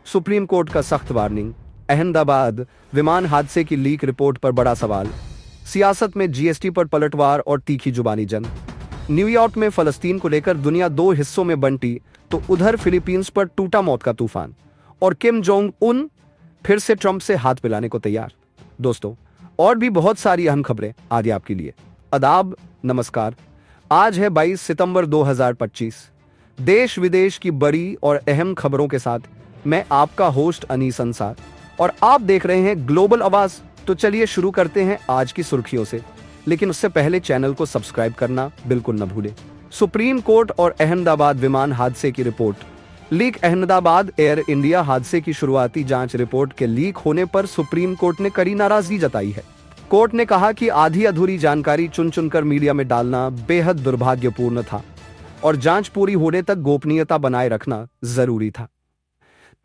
Supreme court का सख्त warning. Ahmedabad विमान हादसे की लीक रिपोर्ट पर बड़ा सवाल। सियासत में जीएसटी पर पलटवार और तीखी जुबानी जंग। न्यूयॉर्क में फलस्तीन को लेकर दुनिया दो हिस्सों में बंटी तो उधर फिलीपींस पर टूटा मौत का तूफान। और किम जोंग उन फिर से ट्रंप से हाथ मिलाने को तैयार। दोस्तों, और भी बहुत सारी अहम खबरें आज आपके लिए। आदाब, नमस्कार। आज है 22 सितंबर 2025। देश विदेश की बड़ी और अहम खबरों के साथ मैं आपका होस्ट अनीस अंसार और आप देख रहे हैं ग्लोबल आवाज। तो चलिए शुरू करते हैं आज की सुर्खियों से, लेकिन उससे पहले चैनल को सब्सक्राइब करना बिल्कुल न भूलें। सुप्रीम कोर्ट और अहमदाबाद विमान हादसे की report leak. Ahmedabad air India हादसे की शुरुआती जांच रिपोर्ट के लीक होने पर सुप्रीम कोर्ट ने कड़ी नाराजगी जताई है। कोर्ट ने कहा कि आधी अधूरी जानकारी चुन चुनकर मीडिया में डालना बेहद दुर्भाग्यपूर्ण था और जांच पूरी होने तक गोपनीयता बनाए रखना जरूरी था।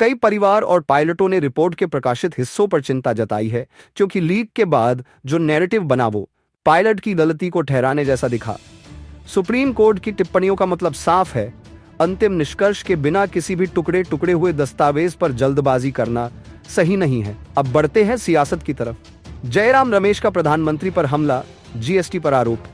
कई परिवार और पायलटों ने रिपोर्ट के प्रकाशित हिस्सों पर चिंता जताई है, क्योंकि लीक के बाद जो नैरेटिव बना वो पायलट की गलती को ठहराने जैसा दिखा। सुप्रीम कोर्ट की टिप्पणियों का मतलब साफ है, अंतिम निष्कर्ष के बिना किसी भी टुकड़े हुए दस्तावेज पर जल्दबाजी करना सही नहीं है। अब बढ़ते हैं सियासत की तरफ। जयराम रमेश का प्रधानमंत्री पर हमला, जीएसटी पर आरोप।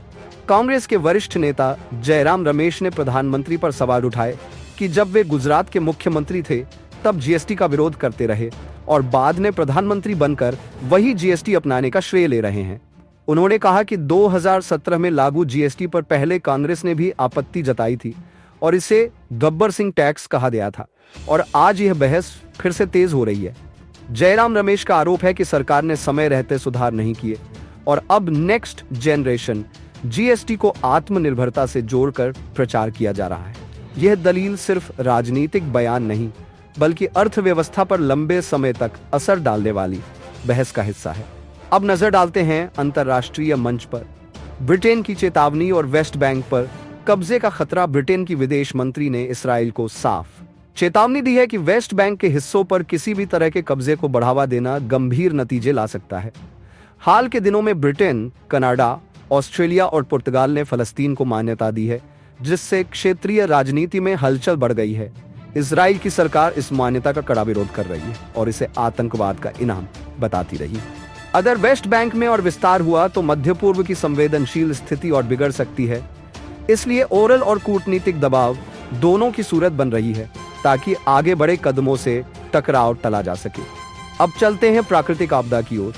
कांग्रेस के वरिष्ठ नेता जयराम रमेश ने प्रधानमंत्री पर सवाल उठाए कि जब वे गुजरात के मुख्यमंत्री थे तब जीएसटी का विरोध करते रहे और बाद में प्रधानमंत्री बनकर वही जीएसटी अपनाने का श्रेय ले रहे हैं। उन्होंने कहा कि 2017 में लागू जीएसटी पर पहले कांग्रेस ने भी आपत्ति जताई थी और इसे गब्बर सिंह टैक्स कहा गया था, और आज यह बहस फिर से तेज हो रही है। जयराम रमेश का आरोप है कि सरकार ने समय रहते सुधार नहीं किए और अब नेक्स्ट जनरेशन जीएसटी को आत्मनिर्भरता से जोड़कर प्रचार किया जा रहा है। यह दलील सिर्फ राजनीतिक बयान नहीं, बल्कि अर्थव्यवस्था पर लंबे समय तक असर डालने वाली बहस का हिस्सा है। अब नजर डालते हैं अंतर्राष्ट्रीय मंच पर। ब्रिटेन की चेतावनी और वेस्ट बैंक पर कब्जे का खतरा। ब्रिटेन की विदेश मंत्री ने इसराइल को साफ चेतावनी दी है कि वेस्ट बैंक के हिस्सों पर किसी भी तरह के कब्जे को बढ़ावा देना गंभीर नतीजे ला सकता है। हाल के दिनों में ब्रिटेन, कनाडा, ऑस्ट्रेलिया और पुर्तगाल ने फलस्तीन को मान्यता दी है, जिससे क्षेत्रीय राजनीति में हलचल बढ़ गई है। इजराइल की सरकार इस मान्यता का कड़ा विरोध कर रही है और इसे आतंकवाद का इनाम बताती रही। अगर वेस्ट बैंक में और विस्तार हुआ तो मध्य पूर्व की संवेदनशील स्थिति और बिगड़ सकती है। इसलिए ओरल और कूटनीतिक दबाव दोनों की सूरत बन रही है ताकि आगे बड़े कदमों से टकराव टला जा सके। अब चलते हैं प्राकृतिक आपदा की ओर।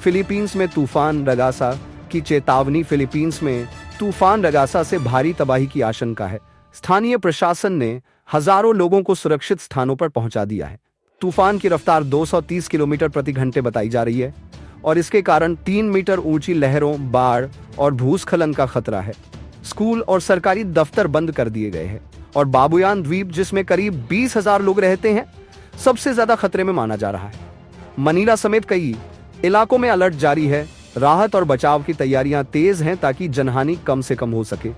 फिलीपींस में तूफान रगासा की चेतावनी। फिलीपींस में तूफान रगासा से भारी तबाही की आशंका है। स्थानीय प्रशासन ने हजारों लोगों को सुरक्षित स्थानों पर पहुंचा दिया है। तूफान की रफ्तार 230 किलोमीटर प्रति घंटे बताई जा रही है और इसके कारण 3 मीटर ऊंची लहरों, बाढ़ और भूस्खलन का खतरा है। स्कूल और सरकारी दफ्तर बंद कर दिए गए हैं और बाबुयान द्वीप, जिसमें करीब 20,000 लोग रहते हैं, सबसे ज्यादा खतरे में माना जा रहा है। मनीला समेत कई इलाकों में अलर्ट जारी है। राहत और बचाव की तैयारियां तेज हैं ताकि जनहानि कम से कम हो सके।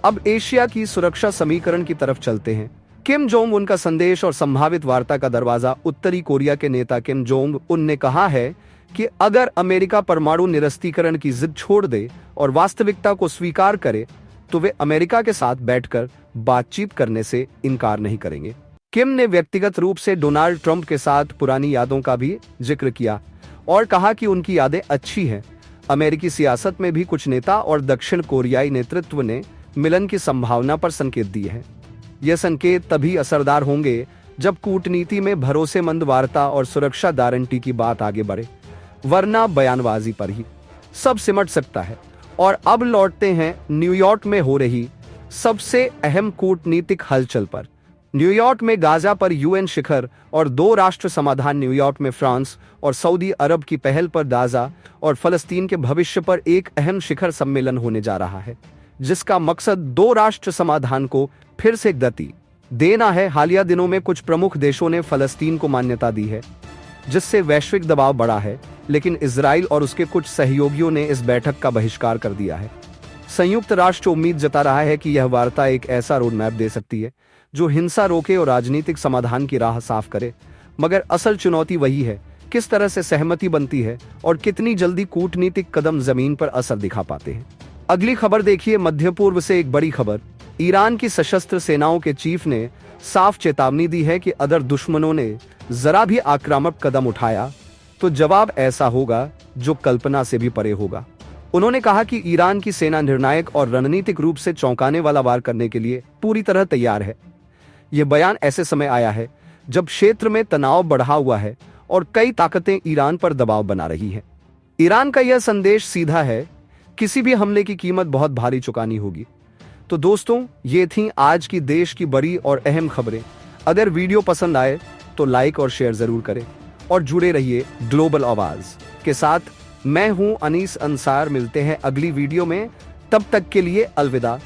अब एशिया की सुरक्षा समीकरण की तरफ चलते हैं। किम जोंग उन का संदेश और संभावित वार्ता का दरवाजा। उत्तरी कोरिया के नेता किम जोंग उन ने कहा है कि अगर अमेरिका परमाणु निरस्तीकरण की जिद छोड़ दे और वास्तविकता को स्वीकार करे तो वे अमेरिका के साथ बैठकर बातचीत करने से इनकार नहीं करेंगे। किम ने व्यक्तिगत रूप से डोनाल्ड ट्रंप के साथ पुरानी यादों का भी जिक्र किया और कहा कि उनकी यादें अच्छी हैं। अमेरिकी सियासत में भी कुछ नेता और दक्षिण कोरियाई नेतृत्व ने मिलन की संभावना पर संकेत दिए हैं। यह संकेत तभी असरदार होंगे जब कूटनीति में भरोसेमंद वार्ता और सुरक्षा गारंटी की बात आगे बढ़े, वरना बयानबाजी पर ही सब सिमट सकता है। और अब लौटते हैं न्यूयॉर्क में हो रही सबसे अहम कूटनीतिक हलचल पर। न्यूयॉर्क में गाजा पर यूएन शिखर और 2 राष्ट्र समाधान। न्यूयॉर्क में फ्रांस और सऊदी अरब की पहल पर गाजा और फलस्तीन के भविष्य पर एक अहम शिखर सम्मेलन होने जा रहा है, जिसका मकसद 2 राष्ट्र समाधान को फिर से गति देना है। हालिया दिनों में कुछ प्रमुख देशों ने फलस्तीन को मान्यता दी है, जिससे वैश्विक दबाव बढ़ा है, लेकिन इजराइल और उसके कुछ सहयोगियों ने इस बैठक का बहिष्कार कर दिया है। संयुक्त राष्ट्र उम्मीद जता रहा है कि यह वार्ता एक ऐसा रोड मैप दे सकती है जो हिंसा रोके और राजनीतिक समाधान की राह साफ करे। मगर असल चुनौती वही है, किस तरह से सहमति बनती है और कितनी जल्दी कूटनीतिक कदम जमीन पर असर दिखा पाते हैं। अगली खबर देखिए। मध्य पूर्व से एक बड़ी खबर। ईरान की सशस्त्र सेनाओं के चीफ ने साफ चेतावनी दी है कि अगर दुश्मनों ने जरा भी आक्रामक कदम उठाया तो जवाब ऐसा होगा जो कल्पना से भी परे होगा। उन्होंने कहा कि ईरान की सेना निर्णायक और रणनीतिक रूप से चौंकाने वाला वार करने के लिए पूरी तरह तैयार है। यह बयान ऐसे समय आया है जब क्षेत्र में तनाव बढ़ा हुआ है और कई ताकतें ईरान पर दबाव बना रही हैं। ईरान का यह संदेश सीधा है, किसी भी हमले की कीमत बहुत भारी चुकानी होगी। तो दोस्तों, ये थी आज की देश की बड़ी और अहम खबरें। अगर वीडियो पसंद आए तो लाइक और शेयर जरूर करें और जुड़े रहिए ग्लोबल आवाज के साथ। मैं हूं अनीस अंसार, मिलते हैं अगली वीडियो में, तब तक के लिए अलविदा।